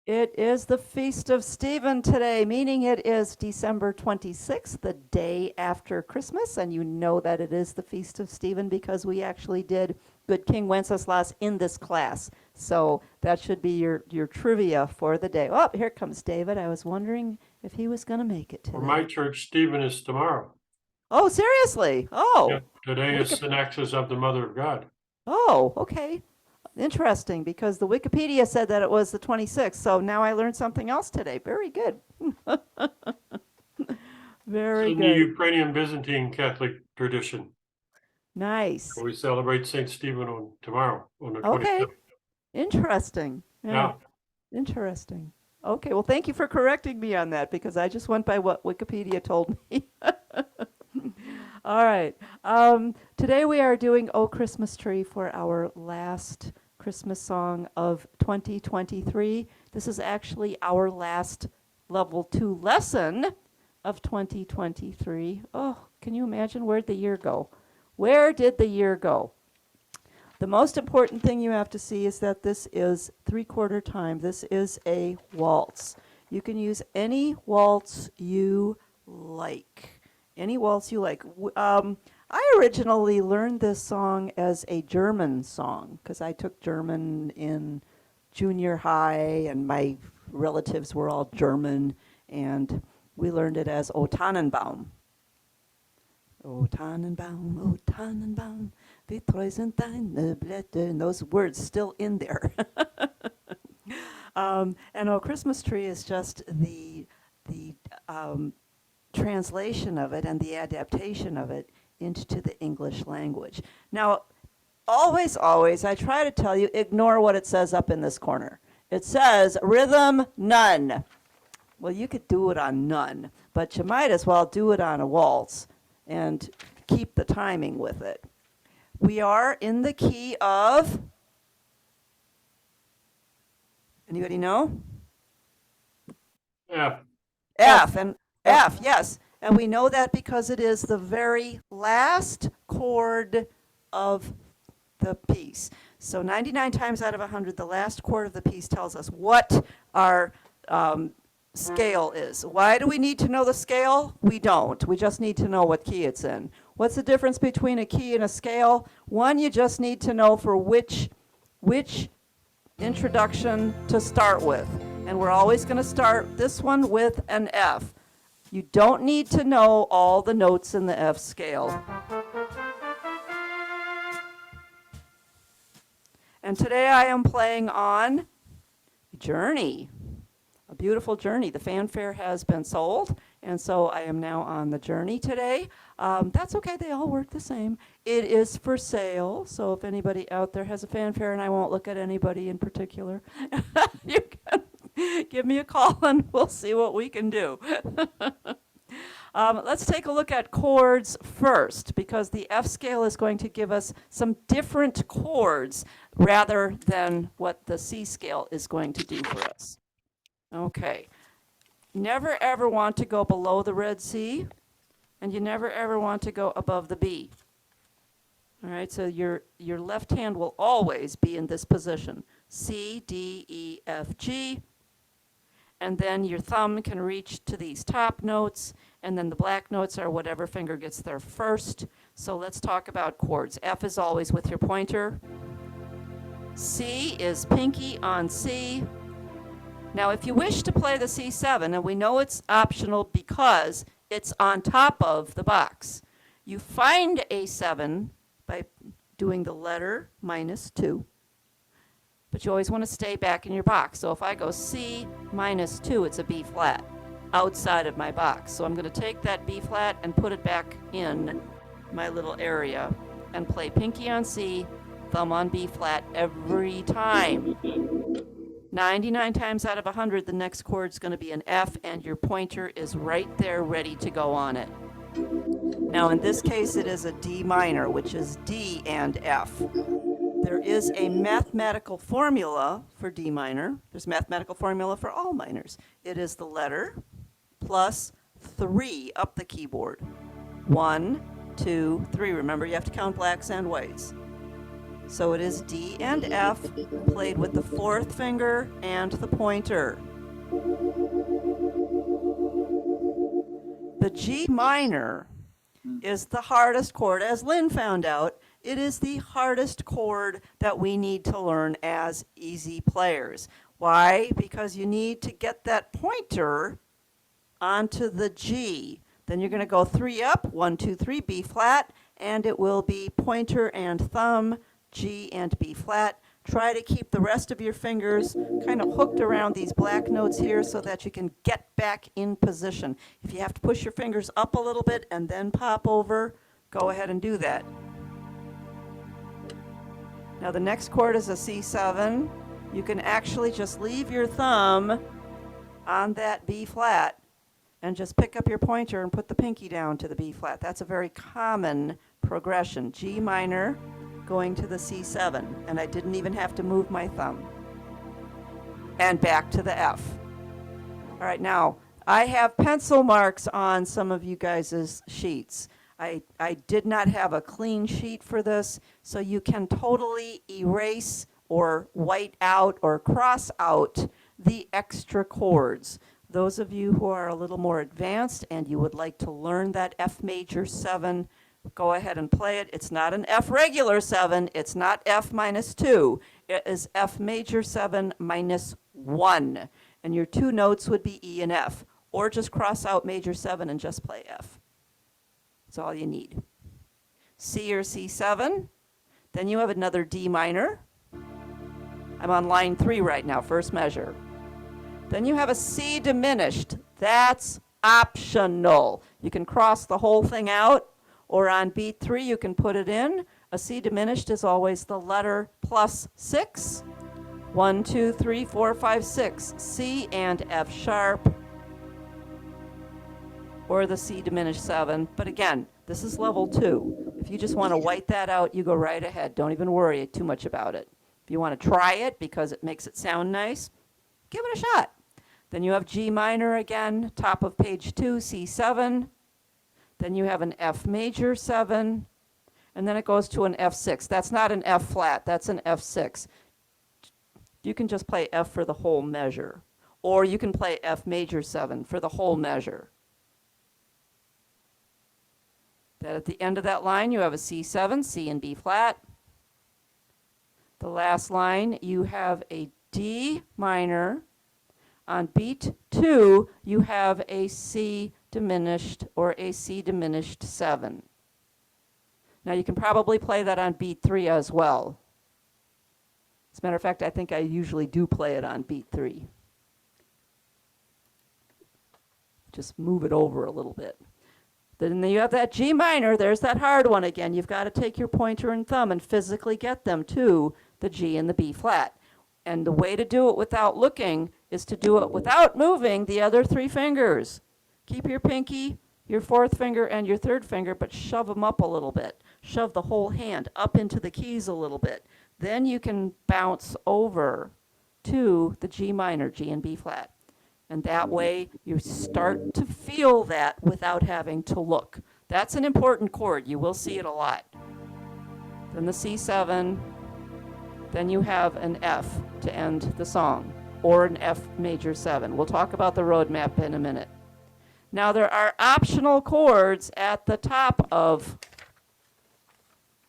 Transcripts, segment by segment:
It is the Feast of Stephen today, meaning it is December 26th, the day after Christmas. And you know that it is the Feast of Stephen because we actually did Good King Wenceslas in this class. So that should be your trivia for the day. Oh, here comes David. I was wondering if he was going to make it For my today. church, Stephen is tomorrow. Oh, seriously? Oh, Yep. Today is Wiki- Synaxis of the Mother of God. oh, okay. Interesting, because the Wikipedia said that it was the 26th. So now I learned something else today. Very good. It's Very in the good. Ukrainian Byzantine Catholic tradition. Nice. We celebrate Saint Stephen on tomorrow, on the Okay. 27th. Interesting. Yeah. Yeah. Interesting. Okay. Well, thank you for correcting me on that because I just went by what Wikipedia told me. All right. Today we are doing "Oh Christmas Tree" for our last Christmas song of 2023. This is actually our last level 2 lesson of 2023. Oh, can you imagine where'd the year go? Where did the year go? The most important thing you have to see is that this is 3/4 time. This is a waltz. You can use any waltz you like. Any waltz you like. I originally learned this song as a German song because I took German in junior high and my relatives were all German and we learned it as O Tannenbaum. O Tannenbaum, O Tannenbaum, wie treu sind deine Blätter. And those words still in there. And O Christmas Tree is just the translation of it and the adaptation of it into the English language. Now, always, I try to tell you, ignore what it says up in this corner. It says rhythm none. Well, you could do it on none, but you might as well do it on a waltz and keep the timing with it. We are in the key of, anybody know? Yeah. F, and F. F, yes. And we know that because it is the very last chord of the piece. So 99 times out of 100, the last chord of the piece tells us what our scale is. Why do we need to know the scale? We don't. We just need to know what key it's in. What's the difference between a key and a scale? One, you just need to know for which introduction to start with. And we're always going to start this one with an F. You don't need to know all the notes in the F scale. And today I am playing on Journey, a beautiful journey. The fanfare has been sold, and so I am now on the journey today. That's okay, they all work the same. It is for sale, so if anybody out there has a fanfare, and I won't look at anybody in particular, you can give me a call and we'll see what we can do. Let's take a look at chords first, because the F scale is going to give us some different chords rather than what the C scale is going to do for us. Okay. Never ever want to go below the red C, and you never ever want to go above the B. All right, so your left hand will always be in this position. C, D, E, F, G. And then your thumb can reach to these top notes, and then the black notes are whatever finger gets there first. So let's talk about chords. F is always with your pointer. C is pinky on C. Now, if you wish to play the C7, and we know it's optional because it's on top of the box, you find A7 by doing the letter -2, but you always want to stay back in your box. So if I go C -2, it's a B flat outside of my box. So I'm going to take that B flat and put it back in my little area and play pinky on C, thumb on B flat every time. 99 times out of 100, the next chord is going to be an F, and your pointer is right there ready to go on it. Now, in this case, it is a D minor, which is D and F. There is a mathematical formula for D minor. There's a mathematical formula for all minors. It is the letter plus 3 up the keyboard. 1, 2, 3. Remember, you have to count blacks and whites. So it is D and F played with the fourth finger and the pointer. The G minor is the hardest chord. As Lynn found out, it is the hardest chord that we need to learn as easy players. Why? Because you need to get that pointer onto the G. Then you're going to go 3 up, 1, 2, 3, B flat, and it will be pointer and thumb, G and B flat. Try to keep the rest of your fingers kind of hooked around these black notes here so that you can get back in position. If you have to push your fingers up a little bit and then pop over, go ahead and do that. Now the next chord is a C7. You can actually just leave your thumb on that B flat and just pick up your pointer and put the pinky down to the B flat. That's a very common progression. G minor going to the C7, and I didn't even have to move my thumb. And back to the F. All right, now I have pencil marks on some of you guys' sheets. I did not have a clean sheet for this, so you can totally erase or white out or cross out the extra chords. Those of you who are a little more advanced and you would like to learn that F major 7, go ahead and play it. It's not an F regular 7. It's not F minus 2. It is F major 7 minus 1. And your two notes would be E and F. Or just cross out major 7 and just play F. That's all you need. C or C7. Then you have another D minor. I'm on line 3 right now, first measure. Then you have a C diminished. That's optional. You can cross the whole thing out, or on beat 3 you can put it in. A C diminished is always the letter plus 6. 1, 2, 3, 4, 5, 6. C and F sharp, or the C diminished 7. But again, this is level 2. If you just want to white that out, you go right ahead. Don't even worry too much about it. If you want to try it because it makes it sound nice, give it a shot. Then you have G minor again, top of page 2, C7. Then you have an F major 7, and then it goes to an F6. That's not an F flat, that's an F6. You can just play F for the whole measure, or you can play F major 7 for the whole measure. Then at the end of that line, you have a C7, C and B flat. The last line, you have a D minor. On beat 2, you have a C diminished or a C diminished 7. Now you can probably play that on beat 3 as well. As a matter of fact, I think I usually do play it on beat 3. Just move it over a little bit. Then you have that G minor. There's that hard one again. You've got to take your pointer and thumb and physically get them to the G and the B flat. And the way to do it without looking is to do it without moving the other 3 fingers. Keep your pinky, your fourth finger, and your third finger, but shove them up a little bit. Shove the whole hand up into the keys a little bit. Then you can bounce over to the G minor, G and B flat. And that way you start to feel that without having to look. That's an important chord. You will see it a lot. Then the C7. Then you have an F to end the song, or an F major 7. We'll talk about the road map in a minute. Now there are optional chords at the top of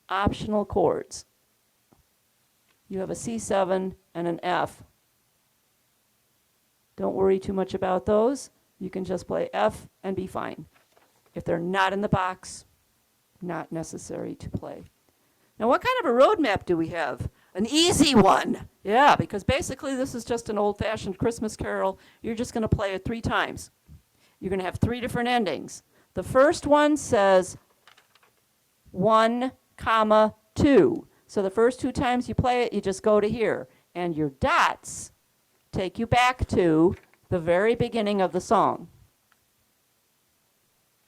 optional chords. You have a C7 and an F. Don't worry too much about those. You can just play F and be fine. If they're not in the box, not necessary to play. Now what kind of a road map do we have? An easy one. Yeah, because basically this is just an old-fashioned Christmas carol. You're just going to play it 3 times. You're going to have 3 different endings. The first one says 1, 2. So the first 2 times you play it, you just go to here. And your dots take you back to the very beginning of the song.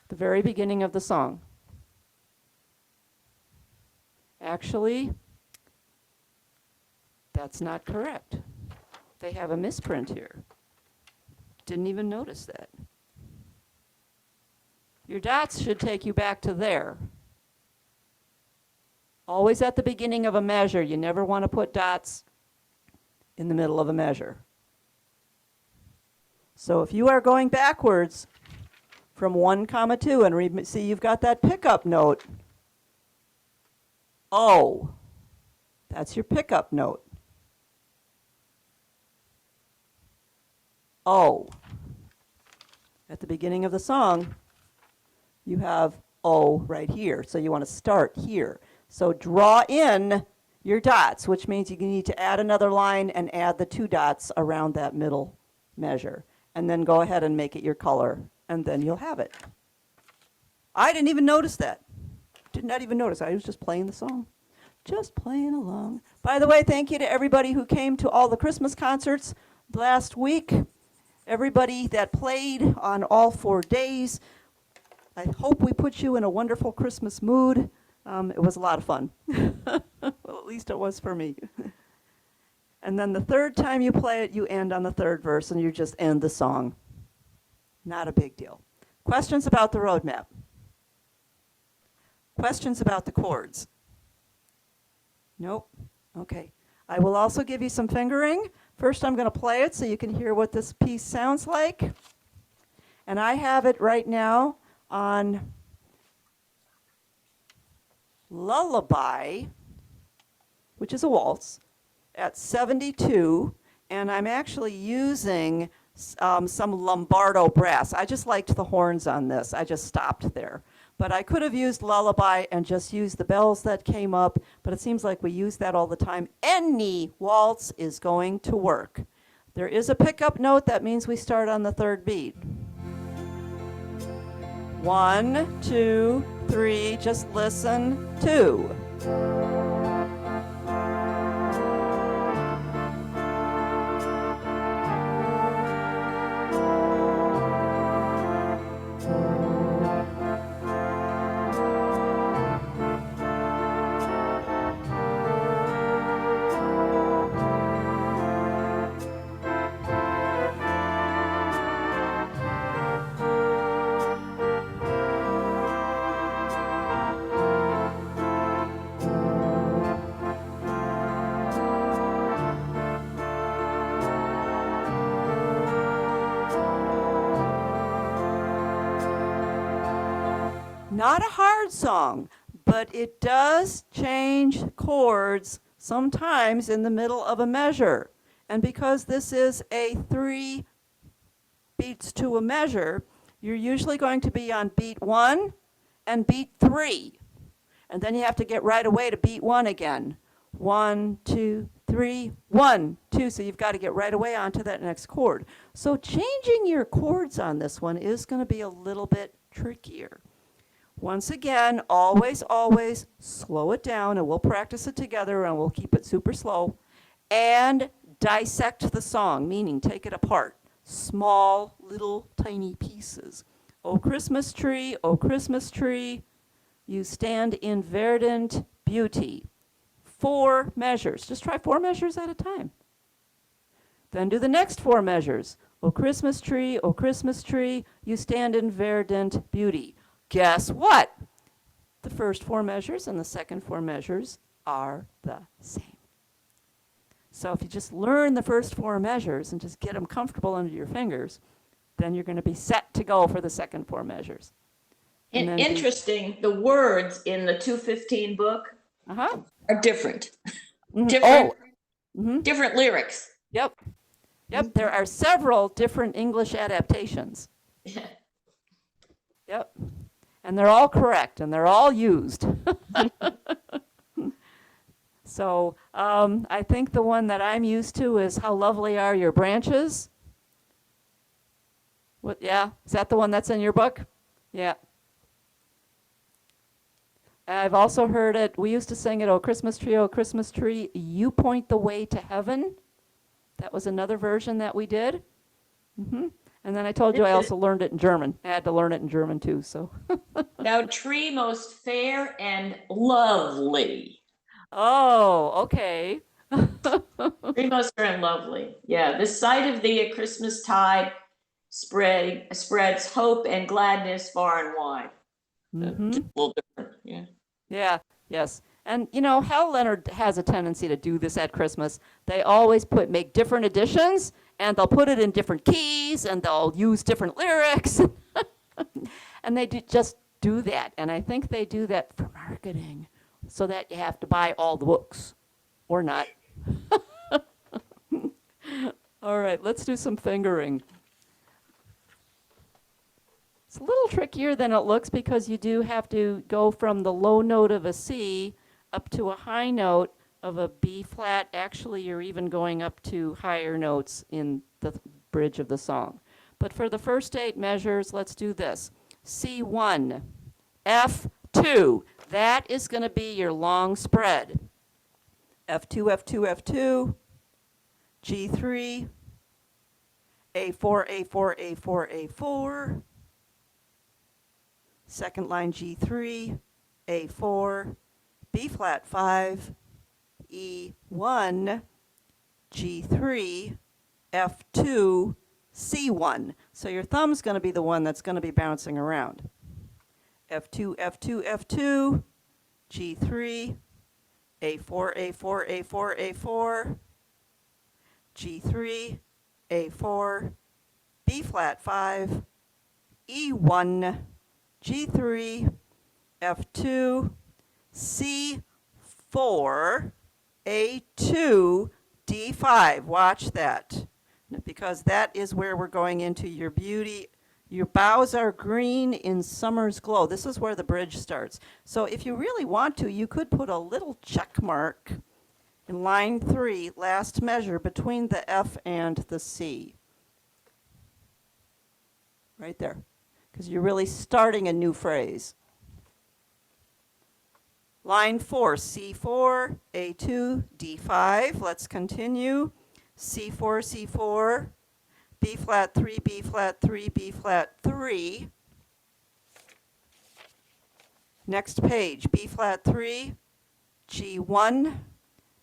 The very beginning of the song. Actually, that's not correct. They have a misprint here. Didn't even notice that. Your dots should take you back to there. Always at the beginning of a measure. You never want to put dots in the middle of a measure. So if you are going backwards from 1, 2, and see you've got that pickup note, O. That's your pickup note. O. At the beginning of the song, you have O right here. So you want to start here. So draw in your dots, which means you need to add another line and add the 2 dots around that middle measure. And then go ahead and make it your color, and then you'll have it. I didn't even notice that. Did not even notice. I was just playing the song. Just playing along. By the way, thank you to everybody who came to all the Christmas concerts last week. Everybody that played on all 4 days. I hope we put you in a wonderful Christmas mood. It was a lot of fun. Well, at least it was for me. And then the third time you play it, you end on the 3rd verse, and you just end the song. Not a big deal. Questions about the roadmap? Questions about the chords? Nope. Okay. I will also give you some fingering. First, I'm going to play it so you can hear what this piece sounds like. And I have it right now on Lullaby, which is a waltz, at 72, and I'm actually using some Lombardo brass. I just liked the horns on this. I just stopped there. But I could have used Lullaby and just used the bells that came up, but it seems like we use that all the time. Any waltz is going to work. There is a pickup note. That means we start on the 3rd beat. 1, 2, 3, just listen, 2. Not a hard song, but it does change chords sometimes in the middle of a measure. And because this is a 3 beats to a measure, you're usually going to be on beat 1 and beat 3. And then you have to get right away to beat 1 again. 1, 2, 3, 1, 2. So you've got to get right away onto that next chord. So changing your chords on this one is going to be a little bit trickier. Once again, always, always slow it down, and we'll practice it together, and we'll keep it super slow. And dissect the song, meaning take it apart. Small, little, tiny pieces. Oh, Christmas tree, you stand in verdant beauty. 4 measures. Just try 4 measures at a time. Then do the next 4 measures. Oh, Christmas tree, you stand in verdant beauty. Guess what? The first 4 measures and the second 4 measures are the same. So if you just learn the first 4 measures and just get them comfortable under your fingers, then you're going to be set to go for the second 4 measures. Interesting, the words in the 215 book Uh-huh. are different. Mm-hmm. Different, Mm-hmm. different lyrics. Yep. There are several different English adaptations. Yep. And they're all correct, and they're all used. So I think the one that I'm used to is How Lovely Are Your Branches. What? Yeah, is that the one that's in your book? Yeah. I've also heard it, we used to sing it, oh Christmas tree, you point the way to heaven. That was another version that we did. Mm-hmm. And then I told you I also learned it in German. I had to learn it in German too, so. Now, tree most fair and lovely. Oh, okay. Tree most fair and lovely. Yeah, the sight of thee at Christmas tide spreads hope and gladness far and wide. Mm-hmm. Just a little different, yeah. Yeah, yes. And you know, Hal Leonard has a tendency to do this at Christmas. They always make different editions, and they'll put it in different keys, and they'll use different lyrics, and they just do that. And I think they do that for marketing, so that you have to buy all the books, or not. All right, let's do some fingering. It's a little trickier than it looks because you do have to go from the low note of a C up to a high note of a B flat. Actually, you're even going up to higher notes in the bridge of the song. But for the first 8 measures, let's do this. C1, F2. That is going to be your long spread. F2, F2, F2, G3, A4, A4, A4, A4. Second line G3, A4, B flat 5, E1, G3, F2, C1. So your thumb's going to be the one that's going to be bouncing around. F2, F2, F2, G3, A4, A4, A4, A4, G3, A4, B flat 5, E1, G3, F2, C4, A2, D5. Watch that, because that is where we're going into your beauty. Your boughs are green in summer's glow. This is where the bridge starts. So if you really want to, you could put a little check mark in line 3, last measure, between the F and the C. Right there. Because you're really starting a new phrase. Line 4, C4, A2, D5. Let's continue. C4, C4, B flat 3, B flat 3, B flat 3. Next page, B flat 3, G1,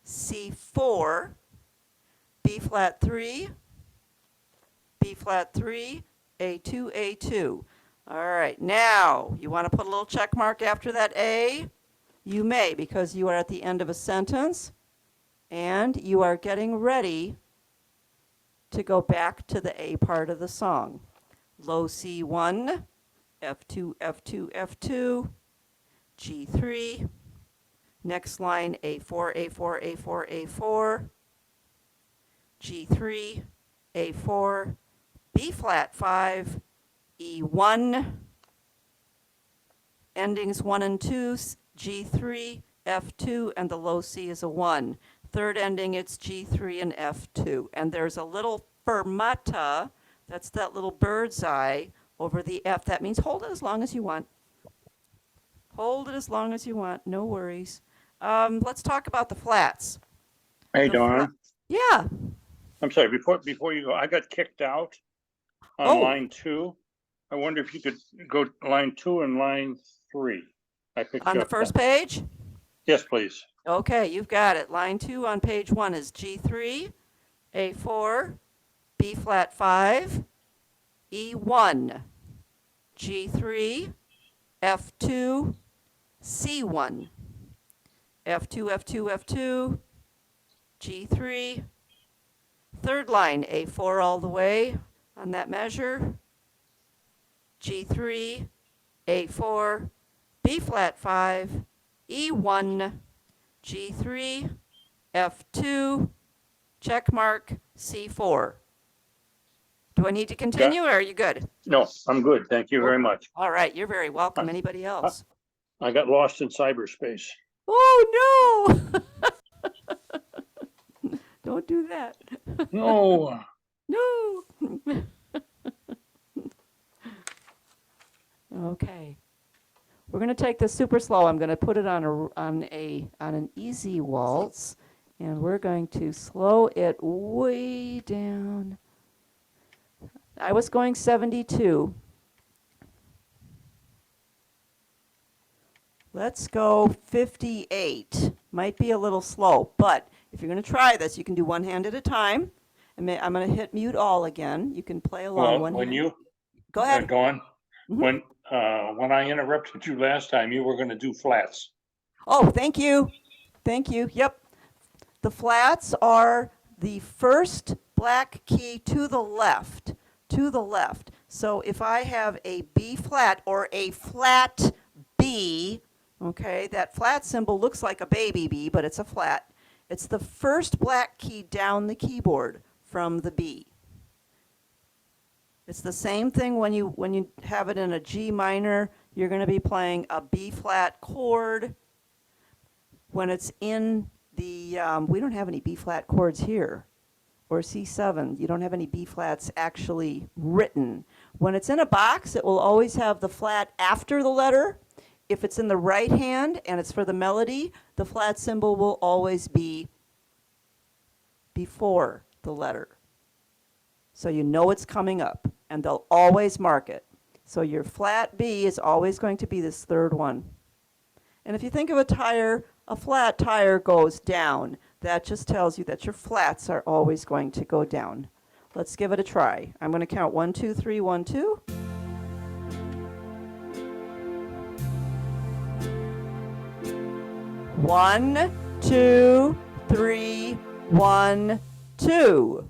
C4, B flat 3, B flat 3, A2, A2. All right, now you want to put a little check mark after that A? You may, because you are at the end of a sentence and you are getting ready to go back to the A part of the song. Low C1, F2, F2, F2, G3, next line A4, A4, A4, A4, G3, A4, B flat 5, E1, endings 1 and 2, G3, F2, and the low C is a 1. Third ending, it's G3 and F2. And there's a little fermata, that's that little bird's eye over the F. That means hold it as long as you want. Hold it as long as you want, no worries. Let's talk about the flats. Hey, The Dawn. Yeah. I'm sorry, before you go, I got kicked out on Oh. line 2. I wonder if you could go line 2 and line 3. I picked On you the up first then. page? Yes, please. Okay, you've got it. Line 2 on page 1 is G3, A4, B flat 5, E1, G3, F2, C1, F2, F2, F2, G3. Third line, A4 all the way on that measure, G3, A4, B flat 5, E1, G3, F2, check mark, C4. Do I need to continue or are you good? No, I'm good. Thank you very much. All right, you're very welcome. Anybody else? I got lost in cyberspace. Oh, no! Don't do that. No. No! Okay. We're going to take this super slow. I'm going to put it on an easy waltz, and we're going to slow it way down. I was going 72. Let's go 58. Might be a little slow, but if you're going to try this, you can do one hand at a time. I'm going to hit mute all again. You can play along Well, one when hand. you, Go ahead. Dawn, Mhm. when I interrupted you last time, you were going to do flats. Oh, thank you. Thank you. Yep. The flats are the first black key to the left, to the left. So if I have a B flat or a flat B, okay, that flat symbol looks like a baby B, but it's a flat. It's the first black key down the keyboard from the B. It's the same thing when you have it in a G minor, you're going to be playing a B flat chord. When it's in the, we don't have any B flat chords here, or C7, you don't have any B flats actually written. When it's in a box, it will always have the flat after the letter. If it's in the right hand and it's for the melody, the flat symbol will always be before the letter. So you know it's coming up, and they'll always mark it. So your flat B is always going to be this third one. And if you think of a tire, a flat tire goes down. That just tells you that your flats are always going to go down. Let's give it a try. I'm going to count 1, 2, 3, 1, 2. One, two, three, 1, 2.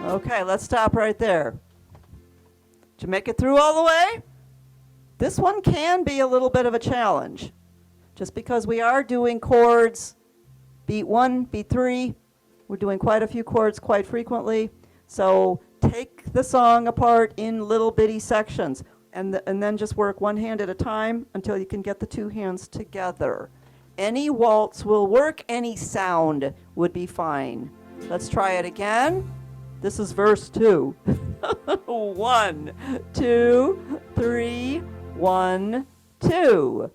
Okay, let's stop right there. Did you make it through all the way? This one can be a little bit of a challenge. Just because we are doing chords, beat 1, beat 3, we're doing quite a few chords quite frequently. So take the song apart in little bitty sections and then just work one hand at a time until you can get the two hands together. Any waltz will work, any sound would be fine. Let's try it again. This is verse 2. 1, 2, 3, 1, 2.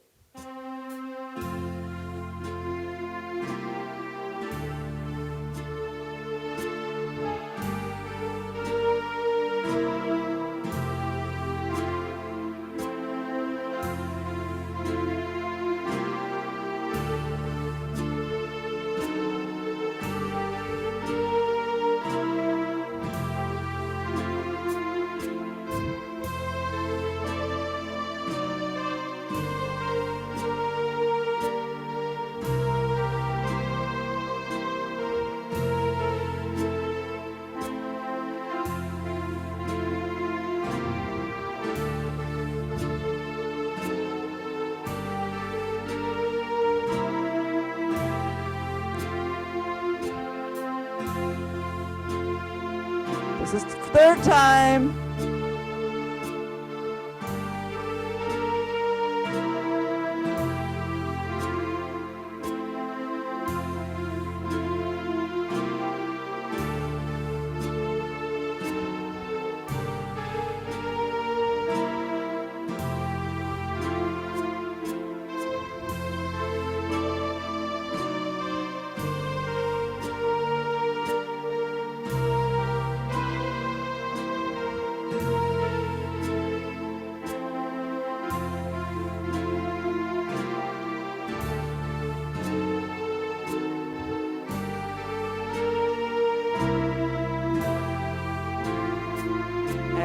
This is the third time.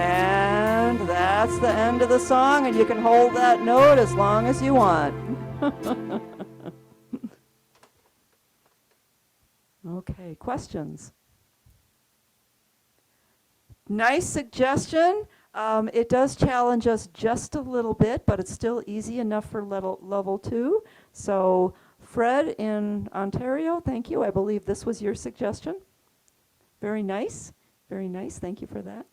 And that's the end of the song, and you can hold that note as long as you want. Okay, questions? Nice suggestion. It does challenge us just a little bit, but it's still easy enough for level 2. So Fred in Ontario, thank you. I believe this was your suggestion. Very nice. Very nice. Thank you for that.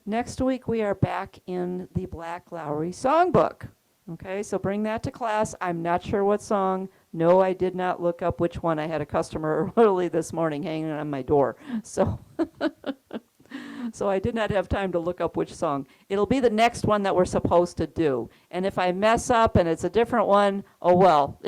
Next week, we are back in the Black Lowry songbook. Okay, so bring that to class. I'm not sure what song. No, I did not look up which one. I had a customer early this morning hanging on my door. So, so I did not have time to look up which song. It'll be the next one that we're supposed to do. And if I mess up and it's a different one, oh well.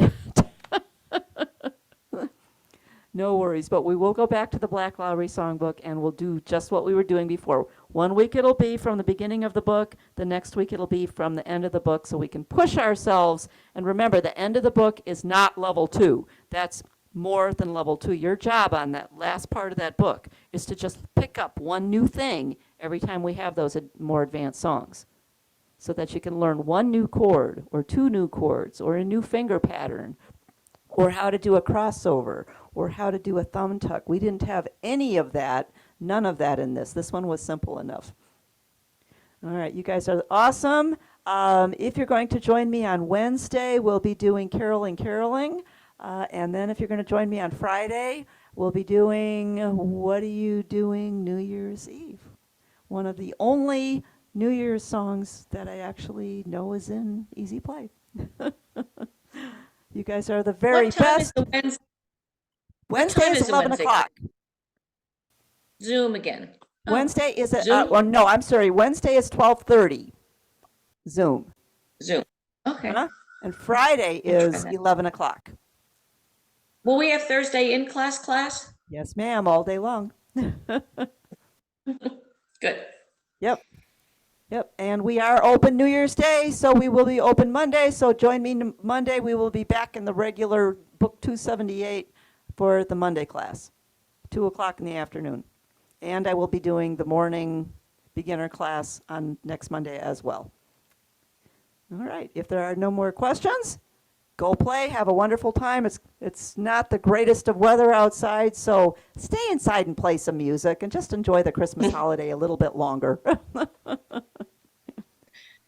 No worries, but we will go back to the Black Lowry songbook and we'll do just what we were doing before. One week it'll be from the beginning of the book, the next week it'll be from the end of the book, so we can push ourselves. And remember, the end of the book is not level 2. That's more than level 2. Your job on that last part of that book is to just pick up one new thing every time we have those more advanced songs, so that you can learn one new chord or 2 new chords or a new finger pattern, or how to do a crossover, or how to do a thumb tuck. We didn't have any of that, none of that in this. This one was simple enough. All right, you guys are awesome. If you're going to join me on Wednesday, we'll be doing caroling. And then if you're going to join me on Friday, we'll be doing, what are you doing New Year's Eve? One of the only New Year's songs that I actually know is in Easy Play. You guys are the very What time is best. the Wednesday? Wednesday time is is the 11 Wednesday? o'clock. Zoom again. Oh, Wednesday is at, Zoom? well, no, I'm sorry. Wednesday is 12:30. Zoom. Zoom. Okay. Huh? And Friday I'll try is that. 11 o'clock. Will we have Thursday in class? Yes, ma'am, all day long. Good. Yep. Yep. And we are open New Year's Day, so we will be open Monday. So join me Monday. We will be back in the regular book 278 for the Monday class, 2 o'clock in the afternoon. And I will be doing the morning beginner class on next Monday as well. All right. If there are no more questions, go play. Have a wonderful time. It's not the greatest of weather outside, so stay inside and play some music and just enjoy the Christmas holiday a little bit longer.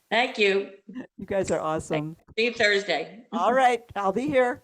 Thank you. You guys are awesome. See you Thursday. All right. I'll be here.